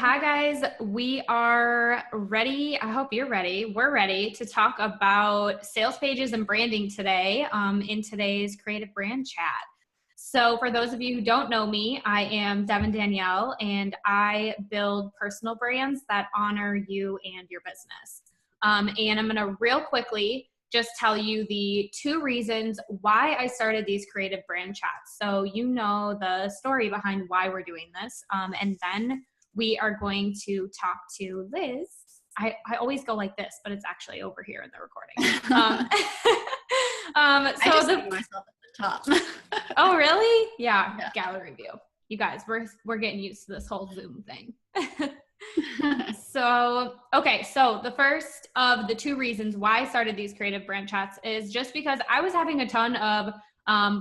hi guys, we are ready. I hope you're ready. We're ready to talk about sales pages and branding today in today's creative brand chat. So for those of you who don't know me, I am Devin Danielle, and I build personal brands that honor you and your business. And I'm gonna real quickly just tell you the 2 reasons why I started these creative brand chats. So you know the story behind why we're doing this. And then we are going to talk to Liz. I always go like this, but it's actually over here in the recording. I just see myself at the top. Oh, really? Yeah, gallery view. You guys, we're getting used to this whole Zoom thing. So the first of the 2 reasons why I started these creative brand chats is just because I was having a ton of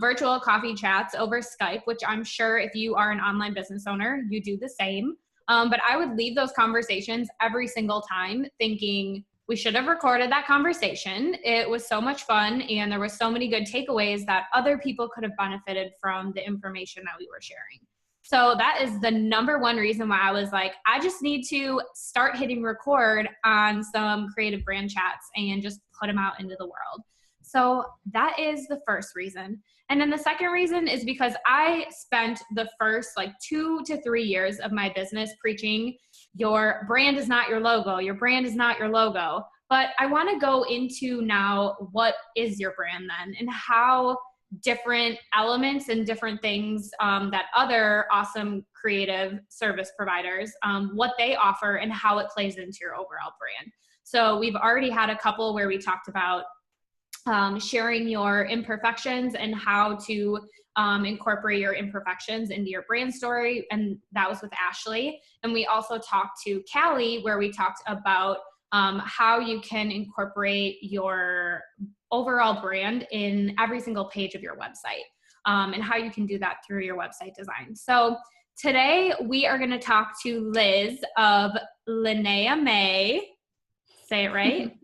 virtual coffee chats over Skype, which I'm sure if you are an online business owner, you do the same. But I would leave those conversations every single time thinking we should have recorded that conversation. It was so much fun, and there were so many good takeaways that other people could have benefited from the information that we were sharing. So that is the number 1 reason why I was like, I just need to start hitting record on some creative brand chats and just put them out into the world. So that is the first reason. And then the second reason is because I spent the first 2 to 3 years of my business preaching your brand is not your logo. Your brand is not your logo. But I want to go into now what is your brand then, and how different elements and different things that other awesome creative service providers, what they offer and how it plays into your overall brand. So we've already had a couple where we talked about sharing your imperfections and how to incorporate your imperfections into your brand story. And that was with Ashley. And we also talked to Callie, where we talked about how you can incorporate your overall brand in every single page of your website, and how you can do that through your website design. So today we are going to talk to Liz of Linea Mae. Say it right?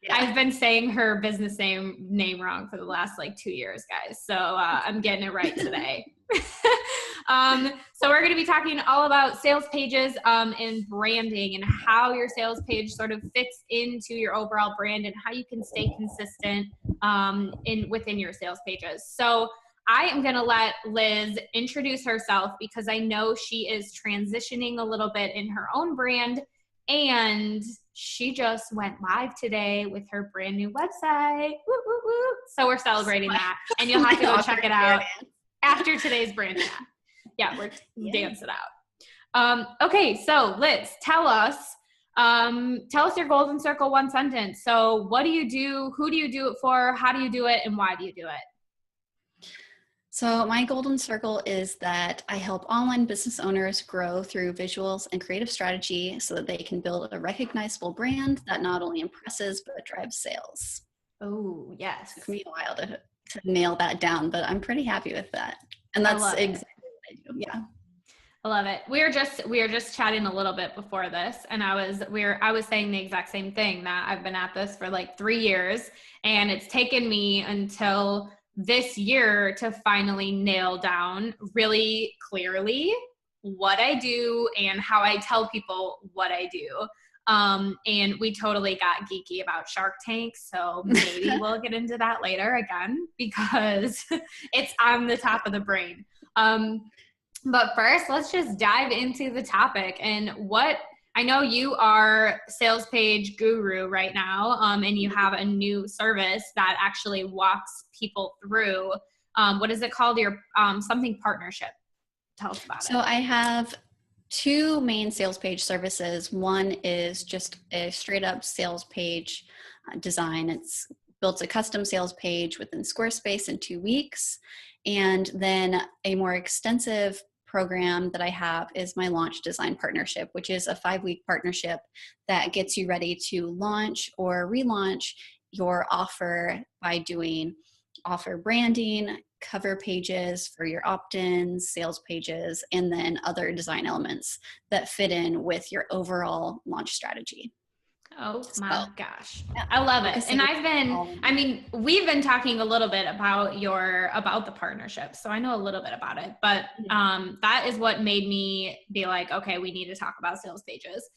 Yeah. I've been saying her business name wrong for the last 2 years, guys. So I'm getting it right today. So we're going to be talking all about sales pages and branding, and how your sales page sort of fits into your overall brand, and how you can stay consistent within your sales pages. So I am going to let Liz introduce herself, because I know she is transitioning a little bit in her own brand, and she just went live today with her brand new website. Woo, woo, woo. So we're celebrating that, and you'll have to go check it out after today's brand chat. Yeah, we're dancing out. Okay, so Liz, tell us your golden circle 1 sentence. So what do you do? Who do you do it for? How do you do it? And why do you do it? So my golden circle is that I help online business owners grow through visuals and creative strategy so that they can build a recognizable brand that not only impresses, but drives sales. Oh, yes. It took me a while to nail that down, but I'm pretty happy with that. And that's exactly what I do. Yeah. I love it. We were just chatting a little bit before this, and I was saying the exact same thing, that I've been at this for 3 years, and it's taken me until this year to finally nail down really clearly what I do and how I tell people what I do. And we totally got geeky about Shark Tank, so maybe we'll get into that later again, because it's on the top of the brain. But first, let's just dive into the topic. And I know you are sales page guru right now, and you have a new service that actually walks people through, what is it called? Your something partnership. Tell us about it. So I have 2 main sales page services. One is just a straight up sales page design. It's built a custom sales page within Squarespace in 2 weeks. And then a more extensive program that I have is my launch design partnership, which is a 5-week partnership that gets you ready to launch or relaunch your offer by doing offer branding, cover pages for your opt-ins, sales pages, and then other design elements that fit in with your overall launch strategy. Oh So my gosh. yeah, I love it. And focusing I mean, we've been talking a little bit about about the partnership. So I know a little bit about it, but that is what made me be like, okay, we need to talk about sales pages.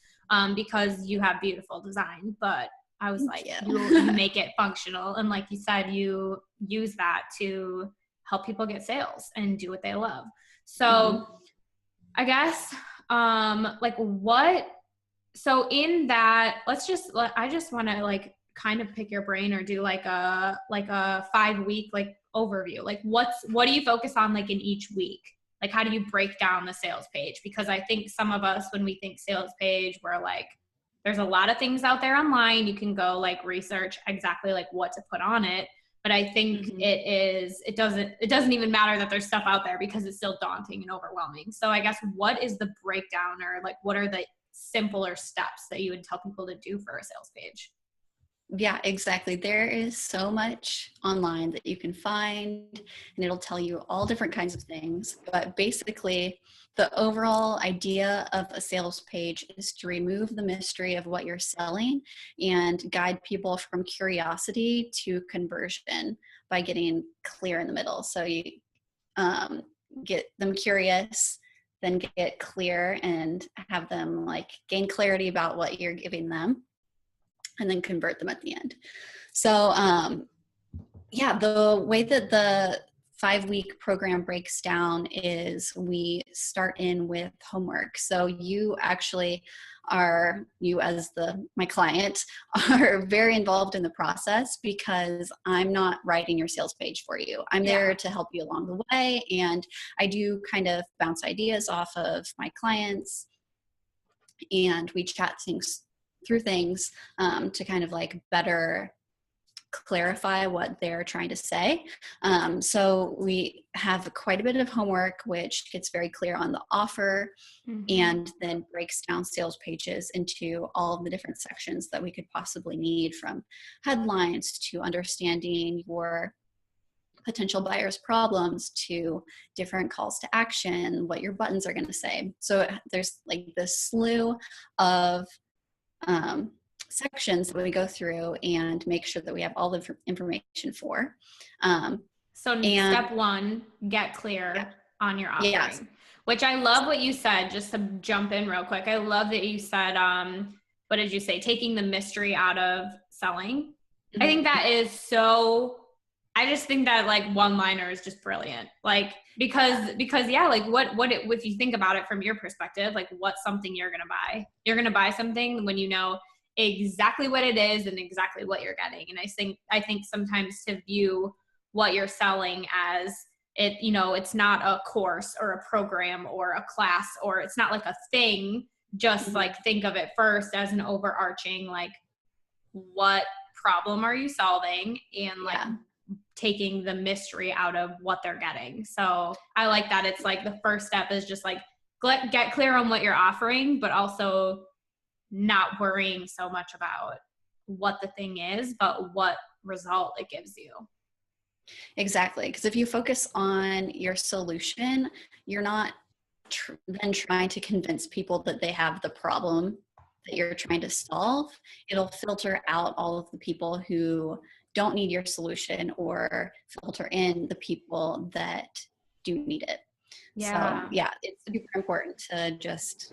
Because you have beautiful design, but I was like, you make it functional. And like you said, you use that to help people get sales and do what they love. So I guess, like so in that, I just want to like kind of pick your brain or do like a 5-week like overview. Like what do you focus on like in each week? Like how do you break down the sales page? Because I think some of us, when we think sales page, we're like, there's a lot of things out there online. You can go like research exactly like what to put on it. But I think it doesn't even matter that there's stuff out there because it's still daunting and overwhelming. So I guess what is the breakdown, or like what are the simpler steps that you would tell people to do for a sales page? Yeah, exactly. There is so much online that you can find, and it'll tell you all different kinds of things. But basically, the overall idea of a sales page is to remove the mystery of what you're selling and guide people from curiosity to conversion by getting clear in the middle. So you get them curious, then get clear and have them like gain clarity about what you're giving them, and then convert them at the end. So yeah, the way that the 5-week program breaks down is we start in with homework. So you actually you as my client are very involved in the process, because I'm not writing your sales page for you. I'm there to help you along the way. And I do kind of bounce ideas off of my clients, and we chat through things to kind of like better clarify what they're trying to say. So we have quite a bit of homework, which gets very clear on the offer and then breaks down sales pages into all of the different sections that we could possibly need, from headlines to understanding your potential buyers' problems to different calls to action, what your buttons are going to say. So there's like this slew of sections that we go through and make sure that we have all the information for. So step 1, get clear on your offering, which I love what you said, just to jump in real quick. I love that you said, what did you say? Taking the mystery out of selling. I think that is I just think that like one-liner is just brilliant. Like, because like if you think about it from your perspective, like what's something you're going to buy? You're going to buy something when you know exactly what it is and exactly what you're getting. And I think sometimes to view what you're selling as it's not a course or a program or a class, or it's not like a thing. Just like think of it first as an overarching, like, what problem are you solving, and like taking the mystery out of what they're getting. So I like that. It's like the first step is just like get clear on what you're offering, but also not worrying so much about what the thing is, but what result it gives you. Exactly. Because if you focus on your solution, you're not then trying to convince people that they have the problem that you're trying to solve. It'll filter out all of the people who don't need your solution, or filter in the people that do need it. So yeah, it's super important to just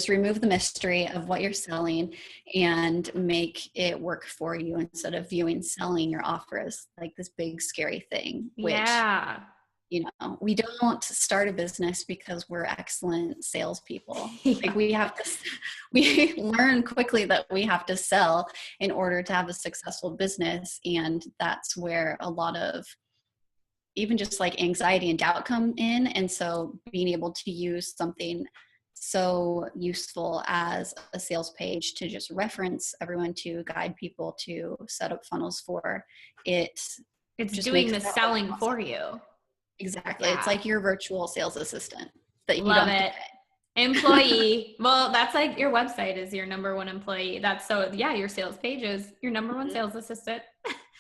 remove the mystery of what you're selling and make it work for you, instead of viewing selling your offer as like this big scary thing, which we don't start a business because we're excellent salespeople. Like we learn quickly that we have to sell in order to have a successful business. And that's where a lot of even just like anxiety and doubt come in. And so being able to use something so useful as a sales page to just reference everyone, to guide people to set up funnels for it. It's doing the selling for you. Exactly. Yeah. It's like your virtual sales assistant that you Love don't have it. to pay. Employee. Well, that's like your website is your number one employee. Your sales page is your number one sales assistant.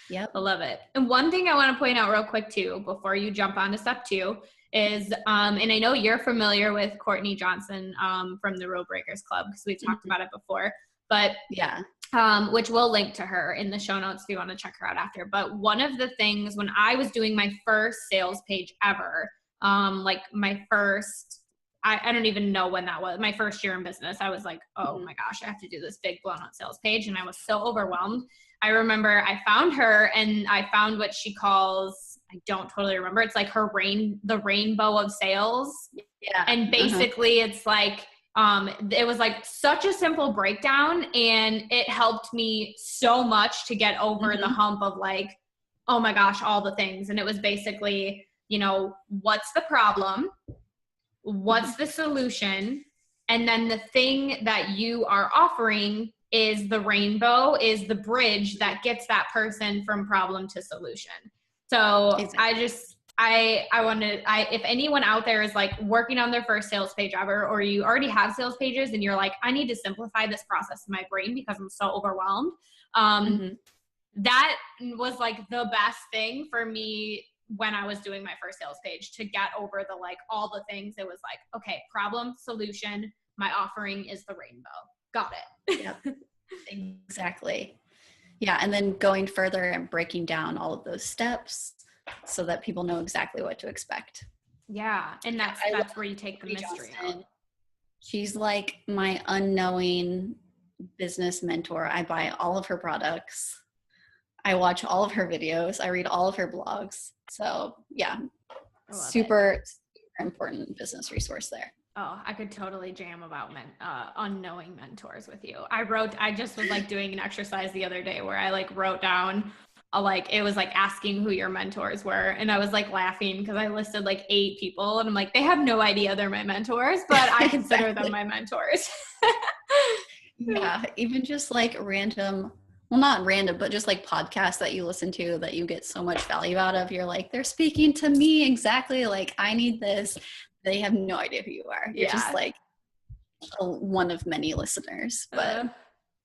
Yep. I love it. And one thing I want to point out real quick too, before you jump on to step 2, is, and I know you're familiar with Courtney Johnson from the Rule Breakers Club, because we've talked about it before, but yeah. Which we'll link to her in the show notes if you want to check her out after. But one of the things when I was doing my first sales page ever, like my first, I don't even know when that was, my first year in business, I was like, oh my gosh, I have to do this big blown out sales page. And I was so overwhelmed. I remember I found her and I found what she calls, I don't totally remember. It's like her the rainbow of sales. Yeah. And basically it's like, it was like such a simple breakdown, and it helped me so much to get over the hump of like, oh my gosh, all the things. And it was basically, you know, what's the problem? What's the solution? And then the thing that you are offering is the rainbow, is the bridge that gets that person from problem to solution. So exactly. If anyone out there is like working on their first sales page ever, or you already have sales pages and you're like, I need to simplify this process in my brain because I'm so overwhelmed. That was like the best thing for me when I was doing my first sales page, to get over the, like, all the things. It was like, okay, problem, solution, my offering is the rainbow. Got it. Yep. Exactly. Yeah. And then going further and breaking down all of those steps so that people know exactly what to expect. Yeah. And that's where you take the mystery out. She's like my unknowing business mentor. I buy all of her products. I watch all of her videos. I read all of her blogs. So yeah, super important business resource there. Oh, I could totally jam about unknowing mentors with you. I just was like doing an exercise the other day where I like wrote down it was like asking who your mentors were. And I was like laughing because I listed like 8 people and I'm like, they have no idea they're my mentors, but I consider them my mentors. Yeah. Even just like random, well, not random, but just like podcasts that you listen to that you get so much value out of. You're like, they're speaking to me exactly. Like, I need this. They have no idea who you are. You're just like one of many listeners, but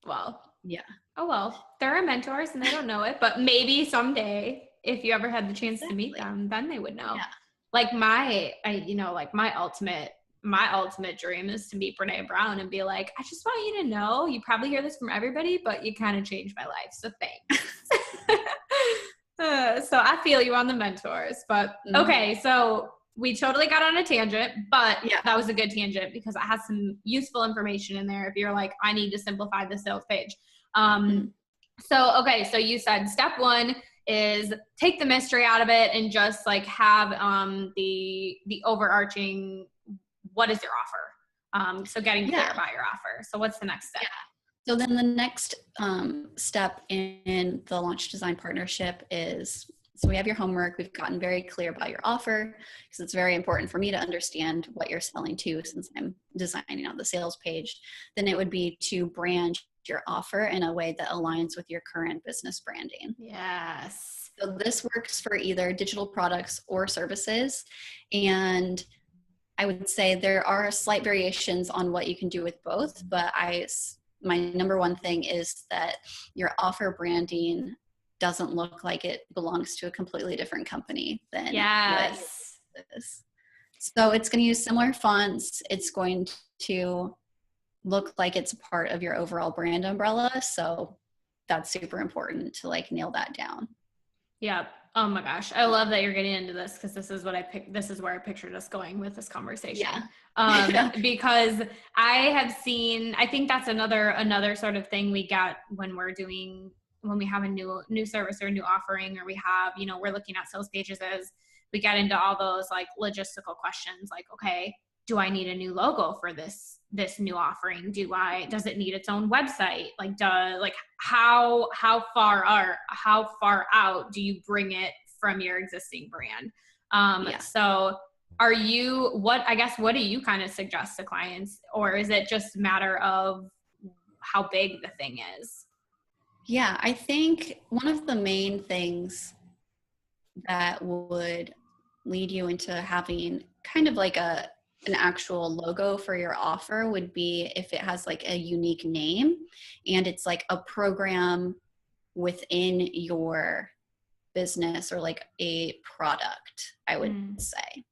well, yeah. Oh, well, there are mentors and they don't know it, but maybe someday if you ever had the chance to meet them, then they would know. Yeah. Like my ultimate dream is to meet Brene Brown and be like, I just want you to know, you probably hear this from everybody, but you kind of changed my life. So thanks. So I feel you on the mentors, but okay. So we totally got on a tangent, but that was a good tangent because it has some useful information in there. If you're like, I need to simplify the sales page. So you said step 1 is take the mystery out of it and just like have the overarching, what is your offer? So getting clear about your offer. So what's the next step? So then the next step in the Launch Design Partnership is, so we have your homework. We've gotten very clear about your offer because it's very important for me to understand what you're selling to since I'm designing out the sales page. Then it would be to brand your offer in a way that aligns with your current business branding. Yes. So this works for either digital products or services. And I would say there are slight variations on what you can do with both, but my number one thing is that your offer branding doesn't look like it belongs to a completely different company than what it is. So it's going to use similar fonts. It's going to look like it's a part of your overall brand umbrella. So that's super important to like nail that down. Yeah. Oh my gosh. I love that you're getting into this because this is where I pictured us going with this conversation. Because I think that's another sort of thing we get when we have a new service or a new offering, or we have, we're looking at sales pages, as we get into all those like logistical questions, like, okay, do I need a new logo for this new offering? Does it need its own website? Like, how far out do you bring it from your existing brand? So what do you kind of suggest to clients, or is it just a matter of how big the thing is? Yeah, I think one of the main things that would lead you into having kind of like an actual logo for your offer would be if it has like a unique name and it's like a program within your business or like a product, I would say.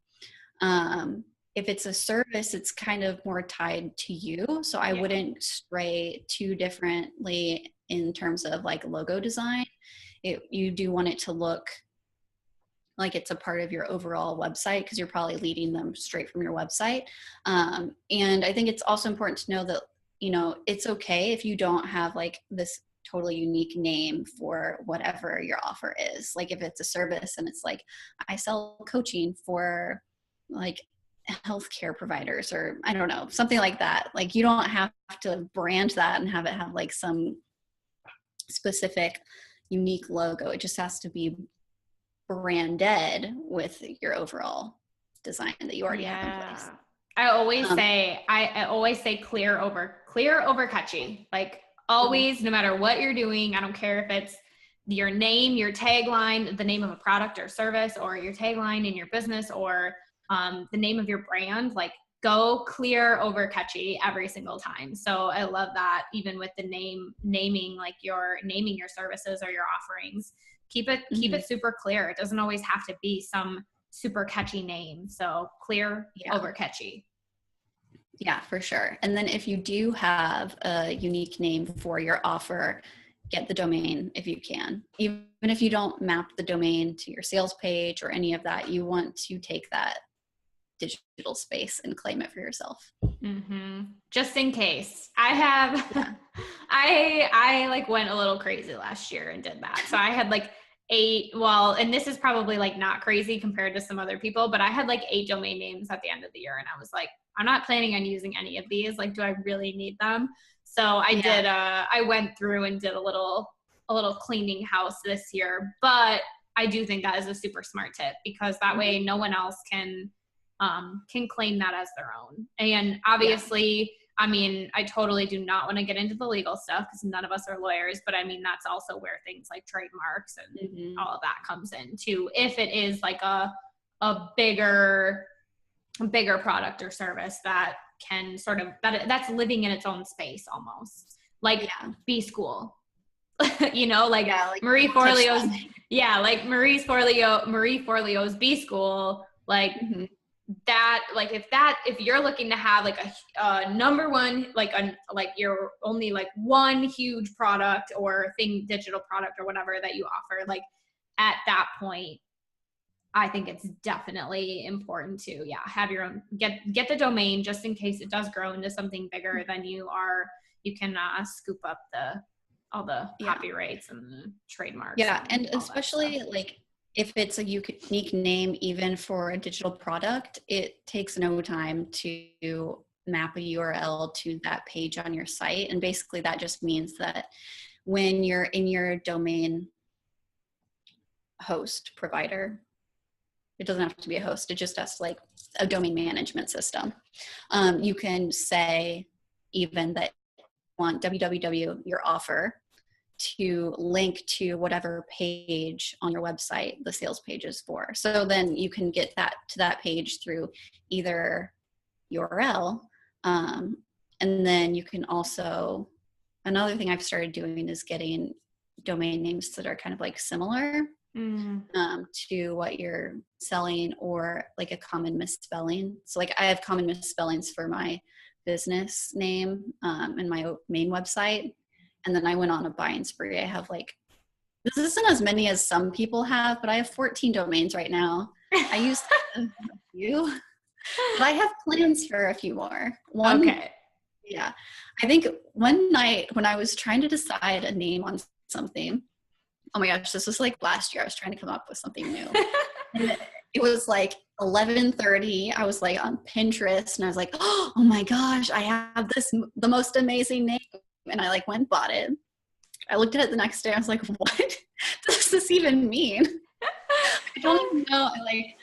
If it's a service, it's kind of more tied to you. So I wouldn't stray too differently in terms of like logo design. You do want it to look like it's a part of your overall website, because you're probably leading them straight from your website. And I think it's also important to know that, you know, it's okay if you don't have like this totally unique name for whatever your offer is. Like if it's a service and it's like, I sell coaching for like healthcare providers, or I don't know, something like that. Like you don't have to brand that and have it have like some specific unique logo. It just has to be branded with your overall design that you already have in place. I always say clear over catchy. Like always, no matter what you're doing, I don't care if it's your name, your tagline, the name of a product or service, or your tagline in your business, or the name of your brand, like go clear over catchy every single time. So I love that, even with the naming your services or your offerings, keep it super clear. It doesn't always have to be some super catchy name. So clear over catchy. Yeah, for sure. And then if you do have a unique name for your offer, get the domain if you can. Even if you don't map the domain to your sales page or any of that, you want to take that digital space and claim it for yourself. Mm-hmm. Just in case. I like went a little crazy last year and did that. So I had like 8, and this is probably like not crazy compared to some other people, but I had like 8 domain names at the end of the year. And I was like, I'm not planning on using any of these. Like, do I really need them? So I went through and did a little cleaning house this year, but I do think that is a super smart tip, because that way no one else can claim that as their own. And obviously, I mean, I totally do not want to get into the legal stuff because none of us are lawyers, but I mean, that's also where things like trademarks and all of that comes in too. If it is like a bigger product or service that can sort of, that's living in its own space almost, like B School. You know, like Marie Forleo's, like Marie Forleo's B School, like that, like if you're looking to have like a number one, like you're only like one huge product or thing, digital product or whatever that you offer, like at that point, I think it's definitely important to have your own, get the domain, just in case it does grow into something bigger than you can scoop up all the copyrights and the trademarks. And especially like if it's a unique name, even for a digital product, it takes no time to map a URL to that page on your site. And basically that just means that when you're in your domain host provider, it doesn't have to be a host, it just has like a domain management system. You can say even that you want www, your offer, to link to whatever page on your website the sales page is for. So then you can get that to that page through either URL. And then you can also, another thing I've started doing is getting domain names that are kind of like similar to what you're selling, or like a common misspelling. So like I have common misspellings for my business name and my main website. And then I went on a buying spree. I have like, this isn't as many as some people have, but I have 14 domains right now. I used a few, but I have plans for a few more. Okay. Yeah. I think one night when I was trying to decide a name on something, oh my gosh, this was like last year, I was trying to come up with something new. And it was like 11:30. I was like on Pinterest and I was like, oh my gosh, I have the most amazing name. And I like went and bought it. I looked at it the next day. I was like, what does this even mean? I don't even know. I like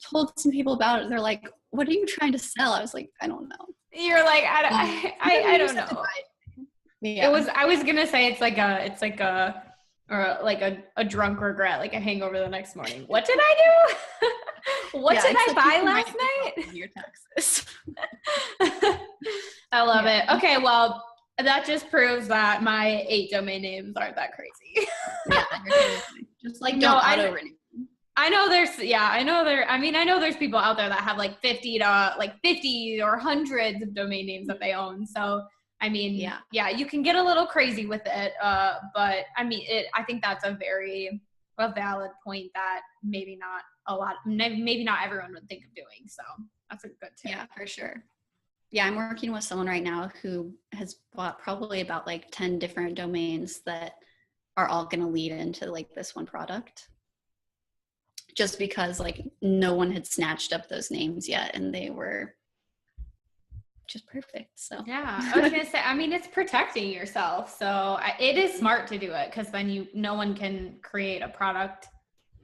told some people about it. They're like, what are you trying to sell? I was like, I don't know. You're like, I don't know. Yeah. I was going to say it's like a drunk regret, like a hangover the next morning. What did I do? What did I buy last night? Your taxes. I love it. Okay. Well, that just proves that my 8 domain names aren't that crazy. Just like don't auto renew. I know I know there's people out there that have like 50 or hundreds of domain names that they own. So, I mean, yeah, you can get a little crazy with it. But I mean, I think that's a valid point that maybe not everyone would think of doing. So that's a good tip. Yeah, for sure. Yeah, I'm working with someone right now who has bought probably about like 10 different domains that are all going to lead into like this one product. Just because like no one had snatched up those names yet and they were just perfect. So yeah, I was gonna say, I mean, it's protecting yourself. So it is smart to do it because then no one can create a product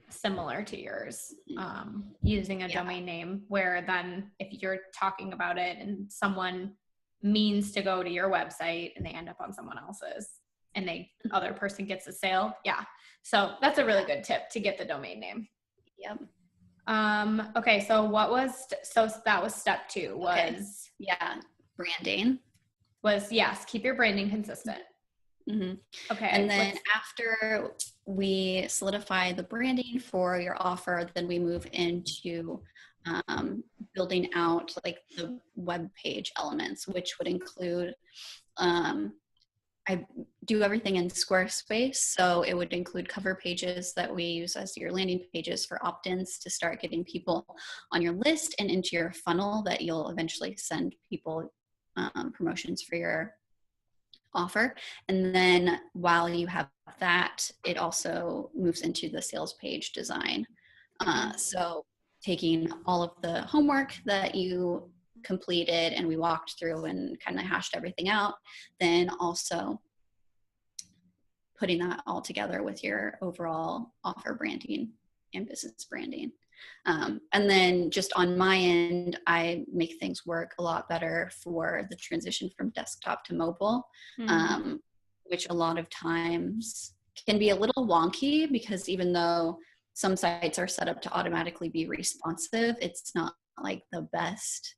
similar to yours using a domain name, where then if you're talking about it and someone means to go to your website and they end up on someone else's and other person gets a sale. Yeah. So that's a really good tip to get the domain name. Yep. Okay. So that was step 2 was, branding yes, keep your branding consistent. Mm-hmm. Okay. And then after we solidify the branding for your offer, then we move into building out like the web page elements, which would include, I do everything in Squarespace. So it would include cover pages that we use as your landing pages for opt-ins to start getting people on your list and into your funnel that you'll eventually send people promotions for your offer. And then while you have that, it also moves into the sales page design. So taking all of the homework that you completed and we walked through and kind of hashed everything out, then also putting that all together with your overall offer branding and business branding. And then just on my end, I make things work a lot better for the transition from desktop to mobile, which a lot of times can be a little wonky because even though some sites are set up to automatically be responsive, it's not like the best.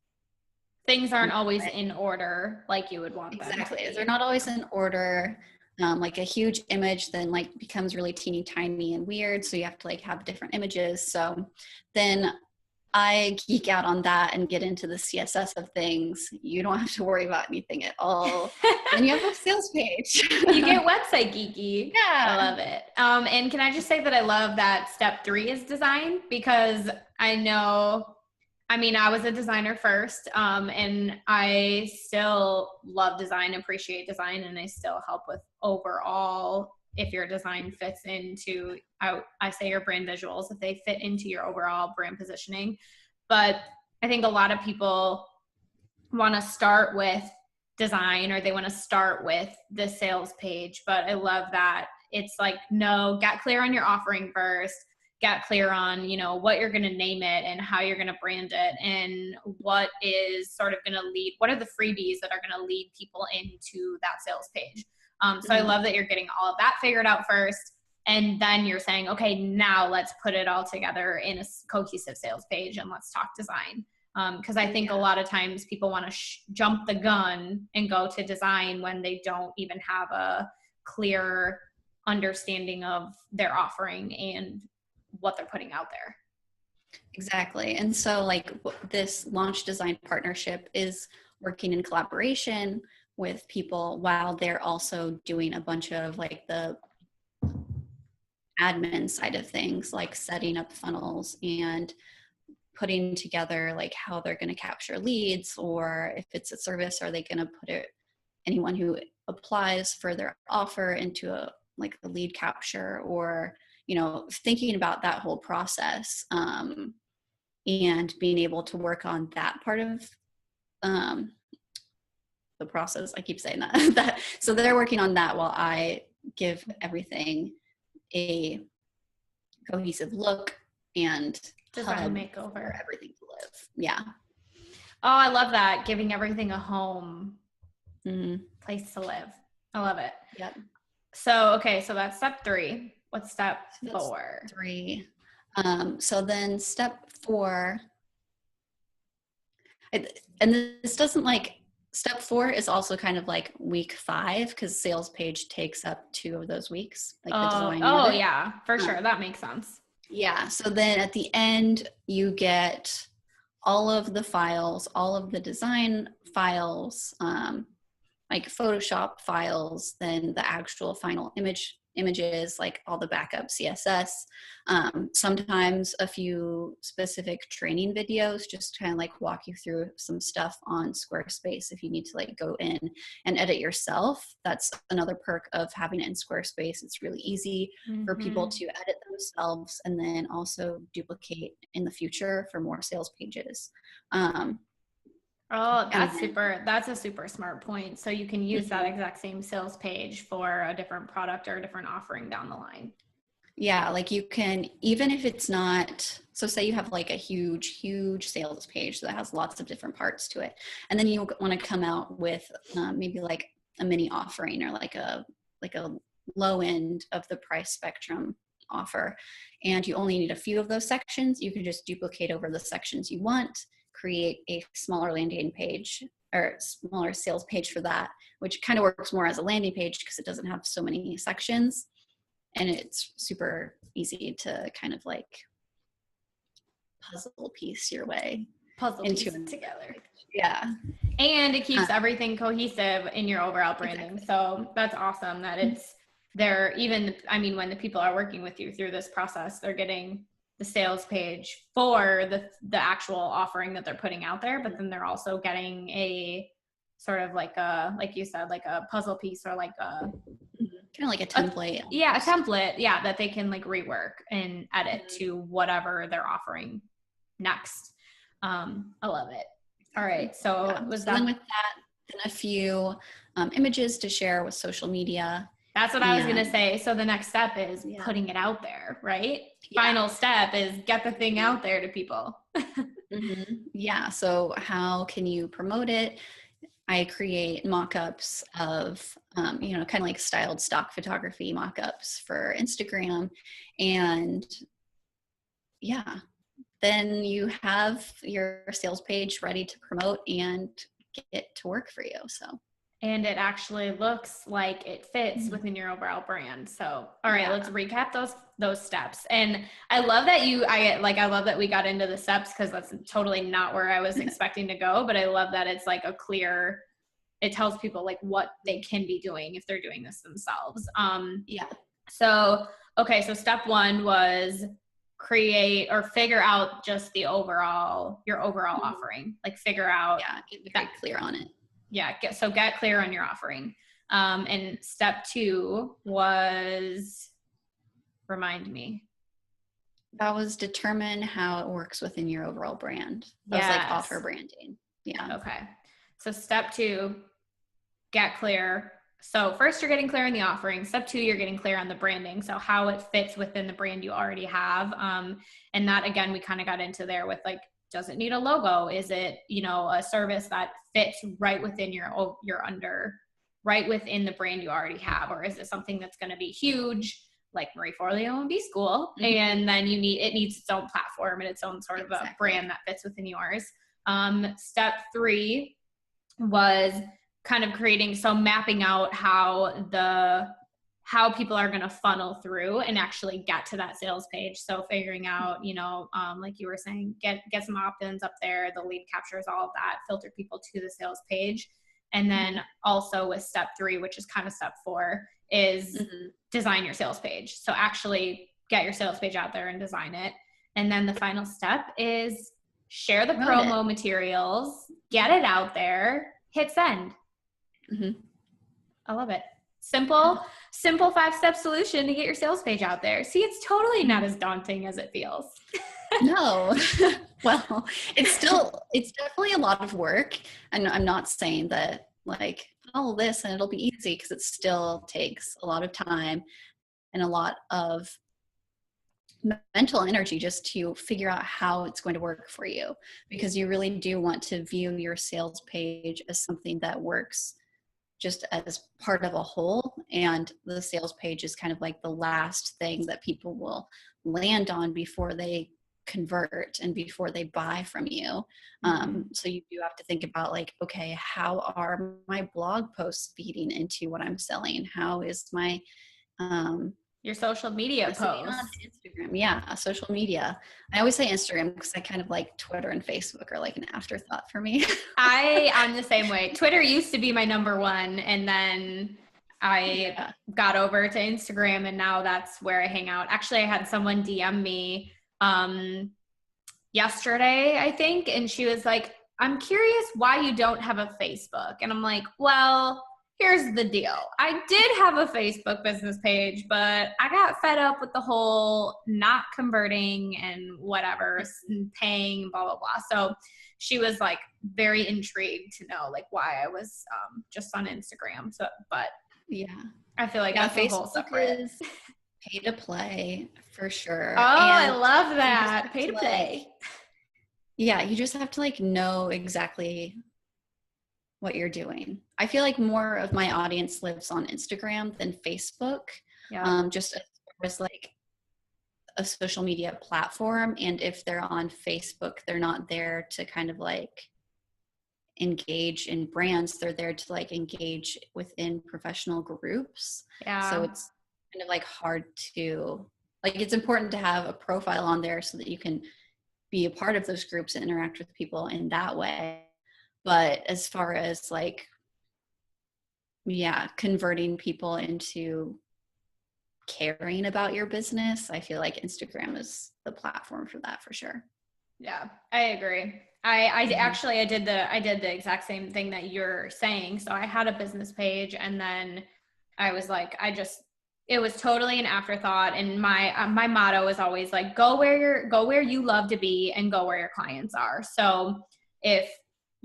Things aren't always in order like you would want them. Exactly. They're not always in order. Like a huge image then like becomes really teeny tiny and weird. So you have to like have different images. So then I geek out on that and get into the CSS of things. You don't have to worry about anything at all. And you have a sales page. You get website geeky. Yeah. I love it. And can I just say that I love that step 3 is design, because I was a designer first, and I still love design, appreciate design, and I still help with overall, if your design fits into, I say your brand visuals, if they fit into your overall brand positioning. But I think a lot of people want to start with design, or they want to start with the sales page. But I love that it's like, no, get clear on your offering first. Get clear on, what you're going to name it and how you're going to brand it, and what is sort of going to what are the freebies that are going to lead people into that sales page. So I love that you're getting all of that figured out first. And then you're saying, okay, now let's put it all together in a cohesive sales page and let's talk design. Because I think a lot of times people want to jump the gun and go to design when they don't even have a clear understanding of their offering and what they're putting out there. Exactly. And so like this launch design partnership is working in collaboration with people while they're also doing a bunch of like the admin side of things, like setting up funnels and putting together like how they're going to capture leads, or if it's a service, are they going to put anyone who applies for their offer into a lead capture, or thinking about that whole process, and being able to work on that part of the process. I keep saying that. So they're working on that while I give everything a cohesive look and design makeover for everything to live. Yeah. Oh, I love that. Giving everything a home place to live. I love it. Yep. So, okay. So that's step 3. What's step 4? 3. So then step 4, and this doesn't step 4 is also kind of like week 5, because sales page takes up 2 of those weeks. The design. Oh yeah, for sure. That makes sense. Yeah. So then at the end, you get all of the files, all of the design files, like Photoshop files, then the actual final images, like all the backup CSS, sometimes a few specific training videos, just kind of like walk you through some stuff on Squarespace if you need to like go in and edit yourself. That's another perk of having it in Squarespace. It's really easy for people to edit themselves and then also duplicate in the future for more sales pages. Oh, And that's a super smart point. So you can use that then, exact same sales page for a different product or a different offering down the line. yeah, like you can, even if it's not, so say you have like a huge sales page that has lots of different parts to it. And then you want to come out with maybe like a mini offering or like a low end of the price spectrum offer. And you only need a few of those sections. You can just duplicate over the sections you want, create a smaller landing page or smaller sales page for that, which kind of works more as a landing page because it doesn't have so many sections. And it's super easy to kind of like puzzle piece your way into Piece together. Yeah. And it keeps everything cohesive in your overall branding. Exactly. So that's awesome that it's there. Even, I mean, when the people are working with you through this process, they're getting the sales page for the actual offering that they're putting out there, but then they're also getting a sort of like like you said, like a puzzle piece or like a kind of like a template. A template, yeah, that they can like rework and edit to whatever they're offering next. I love it. All right, so then with that, then a few images to share with social media. That's what I was going to say. So the next step is putting it out there, right? Final step is get the thing out there to people. Yeah. So how can you promote it? I create mock-ups of, kind of like styled stock photography mock-ups for Instagram. And yeah, then you have your sales page ready to promote and get to work for you. So. And it actually looks like it fits within your overall brand. So, all right, let's recap those steps. And I love that I love that we got into the steps because that's totally not where I was expecting to go. But I love that it's like it tells people like what they can be doing if they're doing this themselves. So, okay. So step one was create or figure out just your overall offering, like figure out. Get very clear on it. Get clear on your offering. And step two was, remind me. That was determine how it works within your overall brand. That was like offer branding. Yeah. Okay. So step two, get clear. So first you're getting clear on the offering. Step two, you're getting clear on the branding. So how it fits within the brand you already have. And that, again, we kind of got into there with like, does it need a logo? Is it, a service that fits right within right within the brand you already have? Or is it something that's going to be huge, like Marie Forleo and B-School? And then it needs its own platform and its own sort of a brand that fits within yours. Step three was kind of mapping out how people are going to funnel through and actually get to that sales page. So figuring out, like you were saying, get some opt-ins up there, the lead captures, all of that, filter people to the sales page. And then also with step three, which is kind of step four, is design your sales page. So actually get your sales page out there and design it. And then the final step is share the promo materials, get it out there, hit send. I love it. Simple 5-step solution to get your sales page out there. See, it's totally not as daunting as it feels. No. Well, it's definitely a lot of work. And I'm not saying that like, this and it'll be easy, because it still takes a lot of time and a lot of mental energy just to figure out how it's going to work for you, because you really do want to view your sales page as something that works just as part of a whole, and the sales page is kind of like the last thing that people will land on before they convert and before they buy from you. So you do have to think about like, okay, how are my blog posts feeding into what I'm selling? How is my Your social media Posting posts. on Instagram. Yeah, social media. I always say Instagram because I kind of like Twitter and Facebook are like an afterthought for me. I'm the same way. Twitter used to be my number one, and then I got over to Instagram, and now that's where I hang out. Actually, I had someone DM me yesterday, I think, and she was like, I'm curious why you don't have a Facebook. And I'm like, well, here's the deal. I did have a Facebook business page, but I got fed up with the whole not converting and whatever, and paying, blah, blah, blah. So she was like very intrigued to know like why I was just on Instagram. So, but yeah, I feel like that's a whole separate. Is pay to play for sure. Oh, and I love that. Pay to play. Yeah, you just have to like know exactly what you're doing. I feel like more of my audience lives on Instagram than Facebook. Yeah. Just as like a social media platform. And if they're on Facebook, they're not there to kind of like engage in brands. They're there to like engage within professional groups. Yeah. So it's kind of like hard to like, it's important to have a profile on there so that you can be a part of those groups and interact with people in that way. But as far as like, yeah, converting people into caring about your business, I feel like Instagram is the platform for that for sure. Yeah, I agree. I actually, I did the exact same thing that you're saying. So I had a business page, and then I was like, it was totally an afterthought. And my motto is always like, go where you love to be and go where your clients are. So if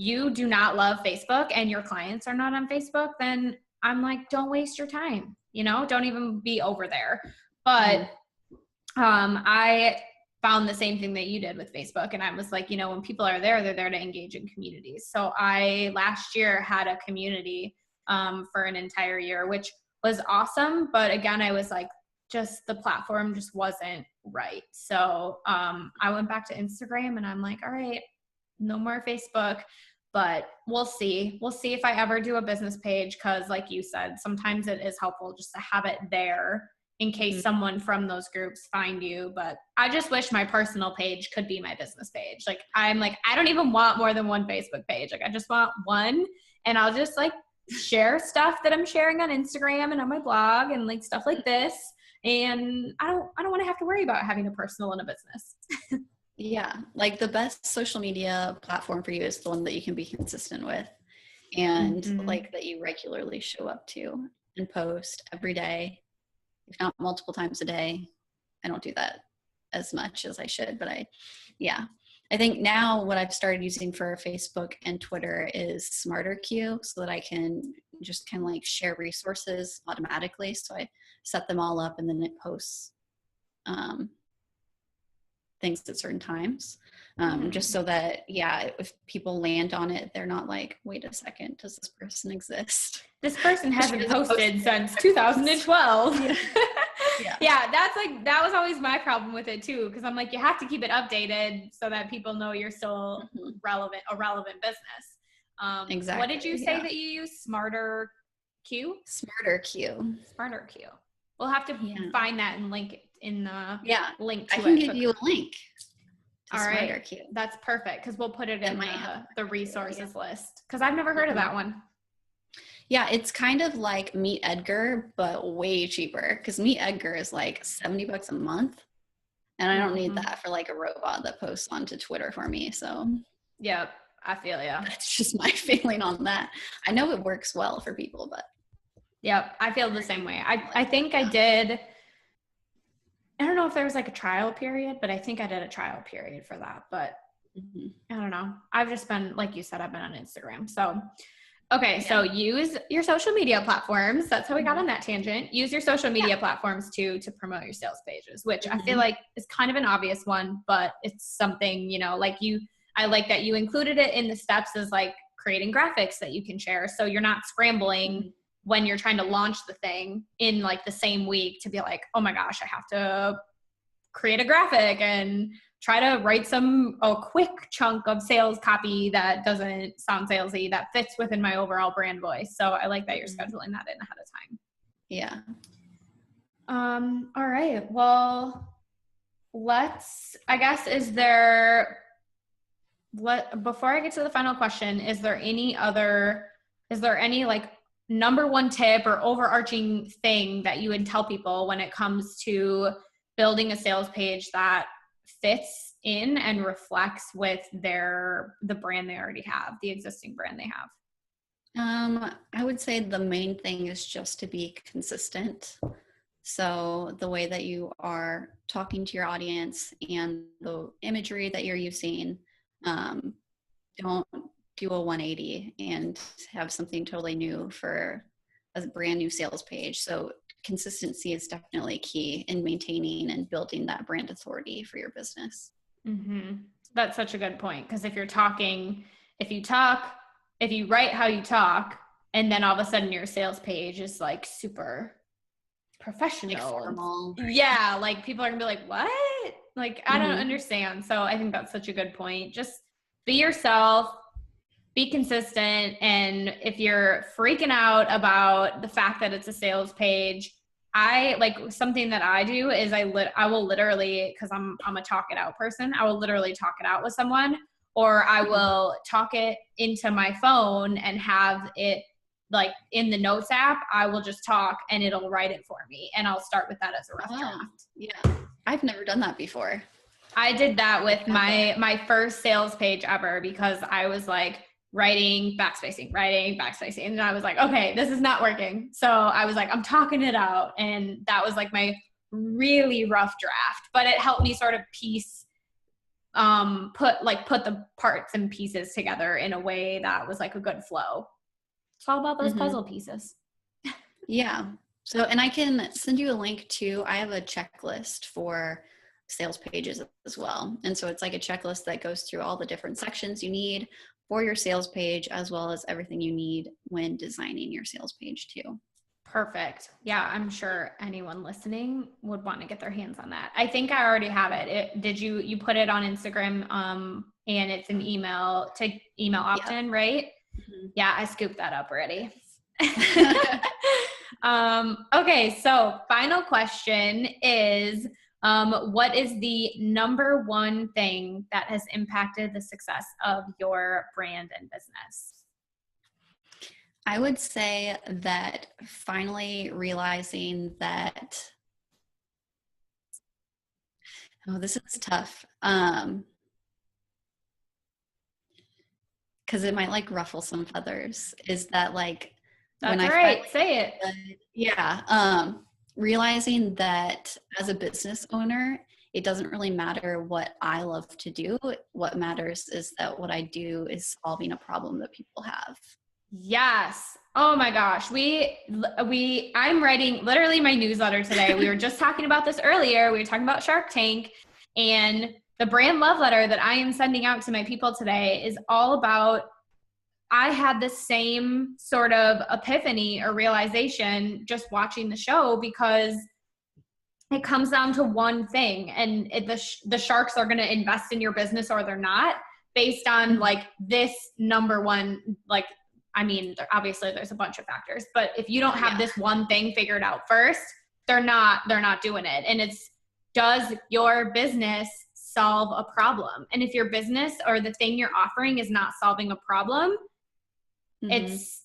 you do not love Facebook and your clients are not on Facebook, then I'm like, don't waste your time, don't even be over there. But I found the same thing that you did with Facebook. And I was like, when people are there, they're there to engage in communities. So I last year had a community for an entire year, which was awesome. But again, I was like, just the platform just wasn't right. So I went back to Instagram, and I'm like, all right, no more Facebook. But we'll see. We'll see if I ever do a business page, because like you said, sometimes it is helpful just to have it there in case someone from those groups find you. But I just wish my personal page could be my business page. Like, I'm like, I don't even want more than one Facebook page. Like, I just want one, and I'll just like share stuff that I'm sharing on Instagram and on my blog and like stuff like this. And I don't want to have to worry about having a personal and a business. Yeah. Like the best social media platform for you is the one that you can be consistent with, and like that you regularly show up to and post every day, if not multiple times a day. I don't do that as much as I should, but I think now what I've started using for Facebook and Twitter is Smarter Queue, so that I can just kind of like share resources automatically. So I set them all up, and then it posts things at certain times, just so that, if people land on it, they're not like, wait a second, does this person exist? This person hasn't posted since 2012. Yeah, that's like, that was always my problem with it too, because I'm like, you have to keep it updated so that people know you're still a relevant business. Exactly. What did you say that you use? Smarter Queue? Smarter Queue. We'll have to find that and link it in the link to it. I can give you a link to Smarter Queue. That's perfect, because we'll put it in the resources list, because I've never heard of that one. Yeah, it's kind of like Meet Edgar, but way cheaper, because Meet Edgar is like $70 a month, and I don't need that for like a robot that posts onto Twitter for me. So yep, I feel ya. That's just my feeling on that. I know it works well for people, but yep, I feel the same way. I think I did. I don't know if there was like a trial period, but I think I did a trial period for that. But I don't know. I've just been, like you said, I've been on Instagram. So okay, so use your social media platforms. That's how we got on that tangent. Use your social media platforms to promote your sales pages, which I feel like is kind of an obvious one, but it's something, I like that you included it in the steps as like creating graphics that you can share. So you're not scrambling when you're trying to launch the thing in like the same week to be like, oh my gosh, I have to create a graphic and try to write a quick chunk of sales copy that doesn't sound salesy, that fits within my overall brand voice. So I like that you're scheduling that in ahead of time. Yeah. All right. Well, I guess, before I get to the final question, is there any like number one tip or overarching thing that you would tell people when it comes to building a sales page that fits in and reflects with the brand they already have, the existing brand they have? I would say the main thing is just to be consistent. So the way that you are talking to your audience and the imagery that you're using, don't do a 180 and have something totally new for a brand new sales page. So consistency is definitely key in maintaining and building that brand authority for your business. Mm-hmm. That's such a good point. Because if you write how you talk, and then all of a sudden your sales page is like super professional, like formal. Yeah, like people are gonna be like, what? Like, I don't understand. So I think that's such a good point. Just be yourself, be consistent. And if you're freaking out about the fact that it's a sales page, something that I do is I will literally, because I'm a talk it out person, I will literally talk it out with someone, or I will talk it into my phone and have it like in the notes app. I will just talk and it'll write it for me, and I'll start with that as a rough draft. Yeah, I've never done that before. I did that with my first sales page ever, because I was like writing, backspacing, and I was like, okay, this is not working. So I was like, I'm talking it out, and that was like my really rough draft, but it helped me sort of put the parts and pieces together in a way that was like a good flow. It's all about those puzzle pieces. Yeah. So, and I can send you a link to, I have a checklist for sales pages as well. And so it's like a checklist that goes through all the different sections you need for your sales page, as well as everything you need when designing your sales page too. Perfect. Yeah, I'm sure anyone listening would want to get their hands on that. I think I already have it. Did you put it on Instagram, and it's an email opt-in, right? Mm-hmm. Yeah, I scooped that up already. Okay, so final question is, what is the number one thing that has impacted the success of your brand and business? I would say that finally realizing that, this is tough. Because it might like ruffle some feathers, is that like, that's when right. Say it. Realizing that as a business owner, it doesn't really matter what I love to do. What matters is that what I do is solving a problem that people have. Yes. Oh my gosh. I'm writing literally my newsletter today. We were just talking about this earlier. We were talking about Shark Tank, and the brand love letter that I am sending out to my people today is all about, I had the same sort of epiphany or realization just watching the show, because it comes down to one thing, and the sharks are going to invest in your business or they're not, based on like this number one, like, I mean, obviously there's a bunch of factors, but if you don't have this one thing figured out first, they're not doing it. And it's, does your business solve a problem? And if your business or the thing you're offering is not solving a problem, it's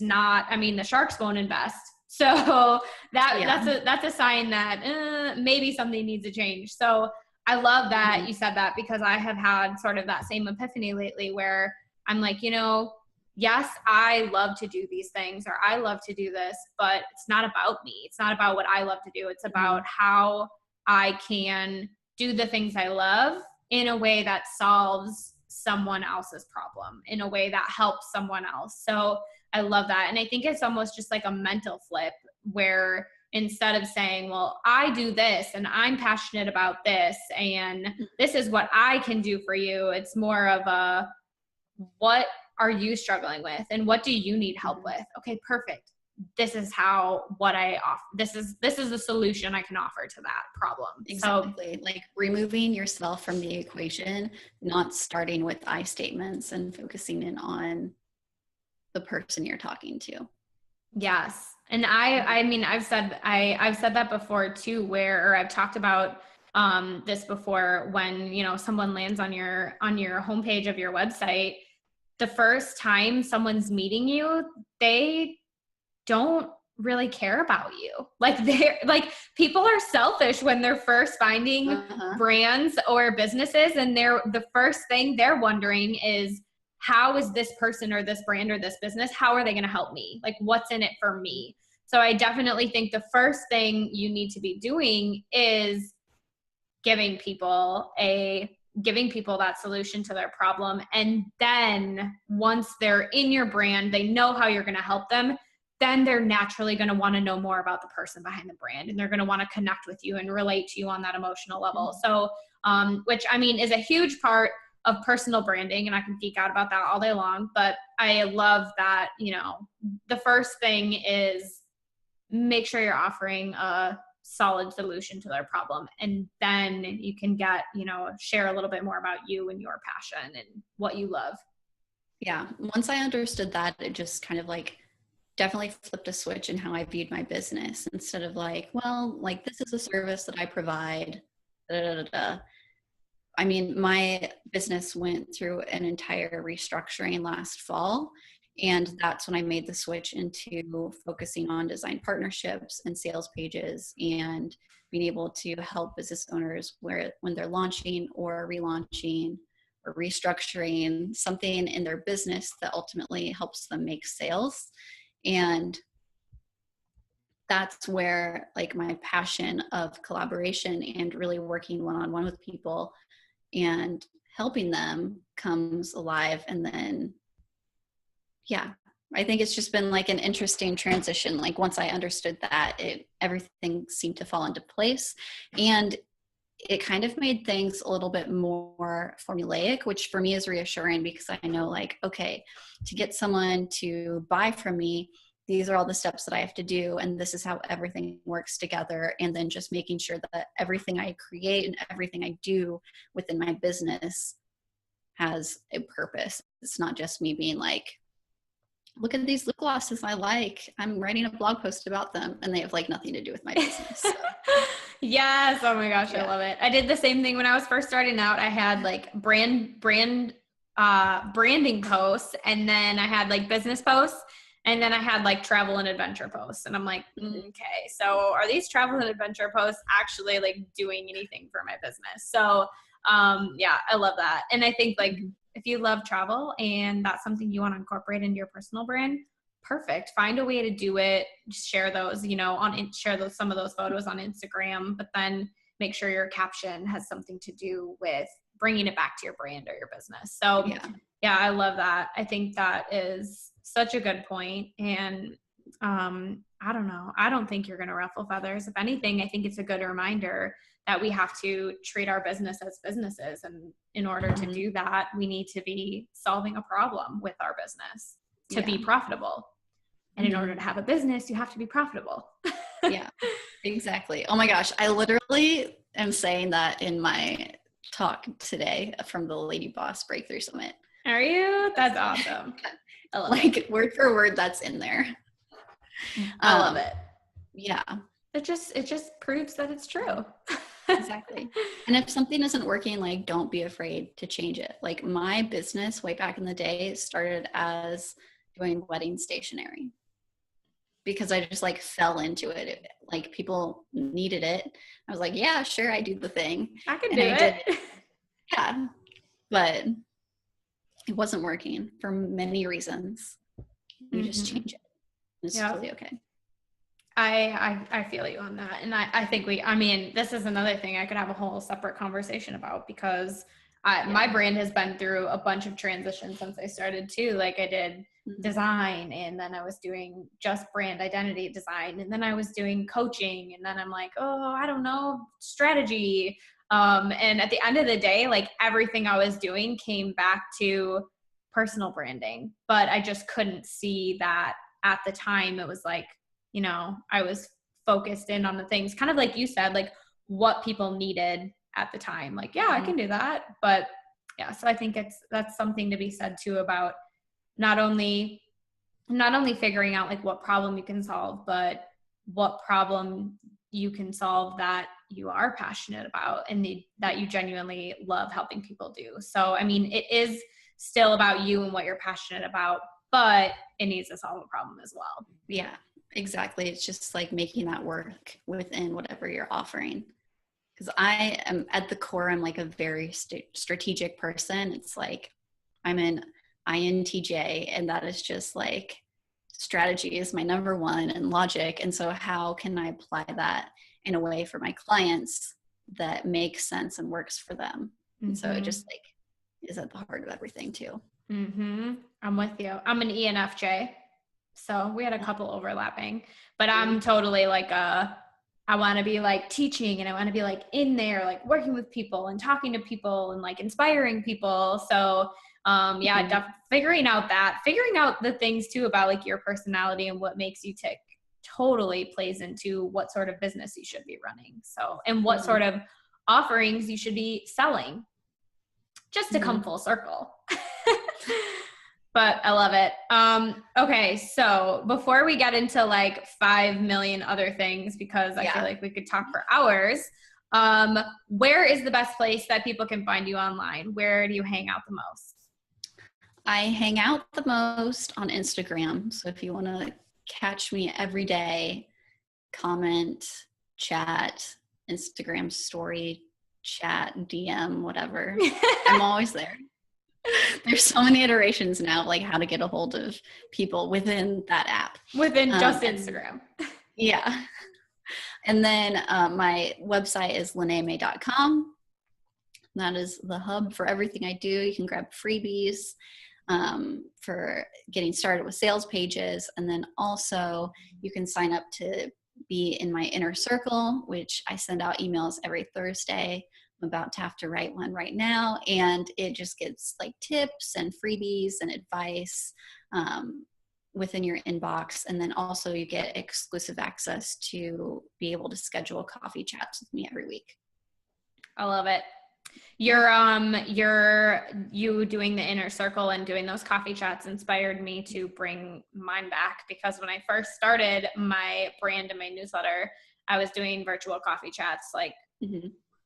not, I mean, the sharks won't invest. So that's a sign that maybe something needs to change. So I love that you said that, because I have had sort of that same epiphany lately, where I'm like, yes, I love to do these things, or I love to do this, but it's not about me. It's not about what I love to do. It's about how I can do the things I love in a way that solves someone else's problem, in a way that helps someone else. So I love that. And I think it's almost just like a mental flip, where instead of saying, well, I do this and I'm passionate about this and this is what I can do for you, it's more of a, what are you struggling with and what do you need help with? Okay, perfect. This is what I offer. This is the solution I can offer to that problem. Exactly. So, like removing yourself from the equation, not starting with I statements and focusing in on the person you're talking to. Yes. And I mean, I've said that before too, or I've talked about this before when, you know, someone lands on your homepage of your website, the first time someone's meeting you, they don't really care about you. Like they're like, people are selfish when they're first finding brands or businesses, and the first thing they're wondering is, how is this person or this brand or this business, how are they going to help me? Like, what's in it for me? So I definitely think the first thing you need to be doing is giving people that solution to their problem. And then once they're in your brand, they know how you're going to help them, then they're naturally going to want to know more about the person behind the brand, and they're going to want to connect with you and relate to you on that emotional level. So, which I mean is a huge part of personal branding, and I can geek out about that all day long, but I love that, you know, the first thing is make sure you're offering a solid solution to their problem. And then you can share a little bit more about you and your passion and what you love. Yeah. Once I understood that, it just kind of like definitely flipped a switch in how I viewed my business. Instead of like, well, like this is a service that I provide. Da, da, da, da. I mean, my business went through an entire restructuring last fall. And that's when I made the switch into focusing on design partnerships and sales pages and being able to help business owners when they're launching or relaunching or restructuring something in their business that ultimately helps them make sales. And that's where like my passion of collaboration and really working one-on-one with people and helping them comes alive. And then, yeah, I think it's just been like an interesting transition. Like once I understood that, everything seemed to fall into place, and it kind of made things a little bit more formulaic, which for me is reassuring because I know like, okay, to get someone to buy from me, these are all the steps that I have to do, and this is how everything works together. And then just making sure that everything I create and everything I do within my business has a purpose. It's not just me being like, look at these lip glosses I like, I'm writing a blog post about them, and they have like nothing to do with my business. So. Yes. Oh my gosh. Yeah. I love it. I did the same thing when I was first starting out. I had like branding posts, and then I had like business posts, and then I had like travel and adventure posts. And I'm like, okay, so are these travel and adventure posts actually like doing anything for my business? So yeah, I love that. And I think like if you love travel and that's something you want to incorporate into your personal brand, perfect. Find a way to do it. Just share those, some of those photos on Instagram, but then make sure your caption has something to do with bringing it back to your brand or your business. So yeah, I love that. I think that is such a good point. And I don't know. I don't think you're going to ruffle feathers. If anything, I think it's a good reminder that we have to treat our business as businesses. And in order to do that, we need to be solving a problem with our business to be profitable. And in order to have a business, you have to be profitable. Yeah, exactly. Oh my gosh. I literally am saying that in my talk today from the Lady Boss Breakthrough Summit. Are you? That's awesome. I love it. Word for word, that's in there. I love it. Yeah. It just proves that it's true. Exactly. And if something isn't working, like, don't be afraid to change it. Like my business way back in the day started as doing wedding stationery because I just like fell into it. Like people needed it. I was like, yeah, sure. I do the thing. I can do it. Yeah. But it wasn't working for many reasons. You just change it. It's totally okay. I feel you on that. And I think this is another thing I could have a whole separate conversation about because my brand has been through a bunch of transitions since I started too. Like I did design, and then I was doing just brand identity design, and then I was doing coaching, and then I'm like, oh, I don't know, strategy. And at the end of the day, like everything I was doing came back to personal branding, but I just couldn't see that at the time. It was like, I was focused in on the things kind of like you said, like what people needed at the time. Like, yeah, I can do that. But yeah, so I think that's something to be said too about not only not only figuring out like what problem you can solve, but what problem you can solve that you are passionate about and that you genuinely love helping people do. So, I mean, it is still about you and what you're passionate about, but it needs to solve a problem as well. Yeah, exactly. It's just like making that work within whatever you're offering. Because I am at the core, I'm like a very strategic person. It's like I'm an INTJ, and that is just like strategy is my number one and logic. And so how can I apply that in a way for my clients that makes sense and works for them? And so it just like is at the heart of everything too. I'm with you. I'm an ENFJ. So we had a couple overlapping, but I'm totally like I want to be like teaching, and I want to be like in there, like working with people and talking to people and like inspiring people. So figuring out the things too about like your personality and what makes you tick totally plays into what sort of business you should be running. So, and what sort of offerings you should be selling, just to come full circle. But I love it. Okay, so before we get into like 5 million other things, because I feel like we could talk for hours, where is the best place that people can find you online? Where do you hang out the most? I hang out the most on Instagram. So if you want to catch me every day, comment, chat, Instagram story, chat, DM, whatever. I'm always there. There's so many iterations now of like how to get a hold of people within that app. Within just Instagram. Yeah. And then my website is lineamae.com. That is the hub for everything I do. You can grab freebies for getting started with sales pages. And then also you can sign up to be in my inner circle, which I send out emails every Thursday. I'm about to have to write one right now, and it just gets like tips and freebies and advice within your inbox. And then also you get exclusive access to be able to schedule coffee chats with me every week. I love it. You doing the inner circle and doing those coffee chats inspired me to bring mine back, because when I first started my brand and my newsletter, I was doing virtual coffee chats like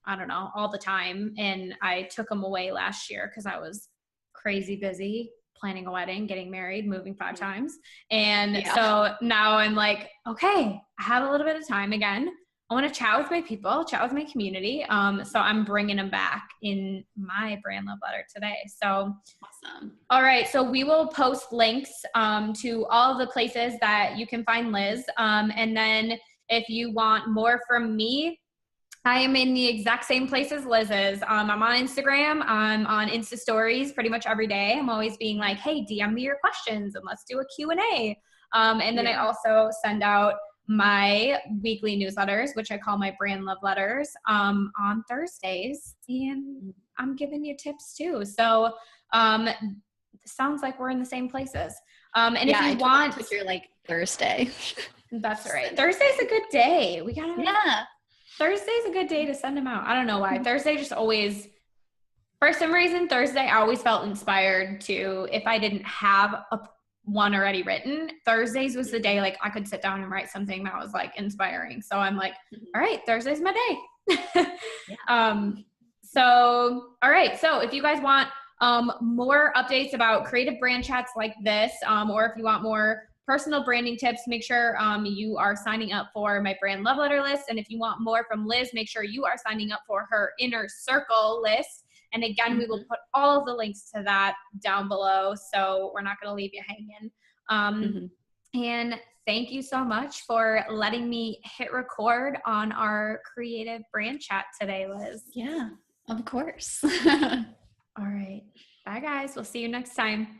I don't know, all the time. And I took them away last year because I was crazy busy planning a wedding, getting married, moving 5 times. And so now I'm like, okay, I have a little bit of time again. I want to chat with my people, chat with my community. So I'm bringing them back in my brand love letter today. So awesome. All right. So we will post links to all the places that you can find Liz. And then if you want more from me, I am in the exact same place as Liz is. I'm on Instagram. I'm on Insta stories pretty much every day. I'm always being like, hey, DM me your questions and let's do a Q&A. And then I also send out my weekly newsletters, which I call my brand love letters, on Thursdays. And I'm giving you tips too. So sounds like we're in the same places. And if you want, took your like Thursday. That's right. Thursday's a good day. We gotta. Yeah. Thursday's a good day to send them out. I don't know why. Thursday just always, for some reason, Thursday I always felt inspired to, if I didn't have one already written, Thursdays was the day like I could sit down and write something that was like inspiring. So I'm like, all right, Thursday's my day. So, all right. So if you guys want more updates about creative brand chats like this, or if you want more personal branding tips, make sure you are signing up for my brand love letter list. And if you want more from Liz, make sure you are signing up for her inner circle list. And again, we will put all of the links to that down below. So we're not going to leave you hanging. And thank you so much for letting me hit record on our creative brand chat today, Liz. Yeah, of course. All right. Bye guys. We'll see you next time.